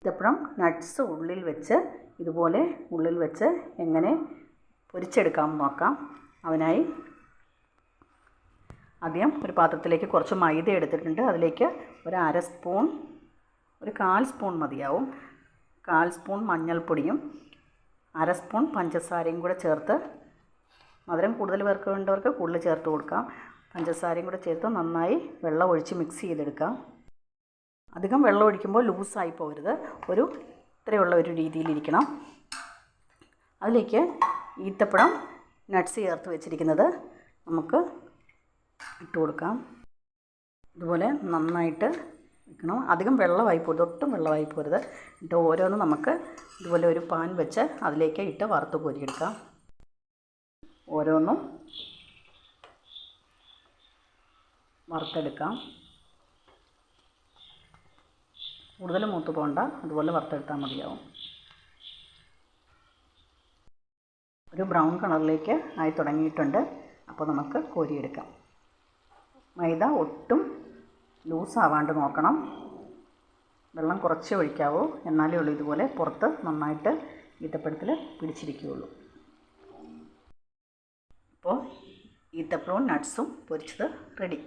ഈത്തപ്പഴം നട്ട്സ് ഉള്ളിൽ വെച്ച് ഇതുപോലെ ഉള്ളിൽ വെച്ച് എങ്ങനെ പൊരിച്ചെടുക്കാമെന്ന് നോക്കാം. അതിനായി ആദ്യം ഒരു പാത്രത്തിലേക്ക് കുറച്ച് മൈദ എടുത്തിട്ടുണ്ട്. അതിലേക്ക് ഒരു 1/2 സ്പൂൺ, ഒരു 1/4 സ്പൂൺ മതിയാവും, 1/4 സ്പൂൺ മഞ്ഞൾപ്പൊടിയും 1/2 സ്പൂൺ പഞ്ചസാരയും കൂടെ ചേർത്ത്, മധുരം കൂടുതൽ പേർക്ക് വേണ്ടവർക്ക് കൂടുതൽ ചേർത്ത് കൊടുക്കാം. പഞ്ചസാരയും കൂടെ ചേർത്ത് നന്നായി വെള്ളം ഒഴിച്ച് മിക്സ് ചെയ്തെടുക്കാം. അധികം വെള്ളം ഒഴിക്കുമ്പോൾ ലൂസായി പോകരുത്, ഇത്രയുള്ള ഒരു രീതിയിലിരിക്കണം. അതിലേക്ക് ഈത്തപ്പഴം നട്ട്സ് ചേർത്ത് വെച്ചിരിക്കുന്നത് നമുക്ക് ഇട്ട് കൊടുക്കാം. ഇതുപോലെ നന്നായിട്ട് വെക്കണം. അധികം വെള്ളമായി പോകരുത്, ഒട്ടും വെള്ളമായി പോകരുത്. എന്നിട്ട് ഓരോന്നും നമുക്ക് ഇതുപോലെ ഒരു പാൻ വെച്ച് അതിലേക്ക് ഇട്ട് വറുത്ത് കോരിയെടുക്കാം. ഓരോന്നും വറുത്തെടുക്കാം. കൂടുതൽ മൂത്ത് പോകണ്ട, അതുപോലെ വറുത്തെടുത്താൽ മതിയാവും. ഒരു ബ്രൗൺ കളറിലേക്ക് ആയി തുടങ്ങിയിട്ടുണ്ട്. അപ്പോൾ നമുക്ക് കോരിയെടുക്കാം. മൈദ ഒട്ടും ലൂസാവാണ്ട് നോക്കണം. വെള്ളം കുറച്ചേ ഒഴിക്കാവൂ, എന്നാലേ ഉള്ളൂ ഇതുപോലെ പുറത്ത് നന്നായിട്ട് ഈത്തപ്പഴത്തിൽ പിടിച്ചിരിക്കുകയുള്ളൂ. അപ്പോൾ ഈത്തപ്പഴവും നട്ട്സും പൊരിച്ചത് റെഡി.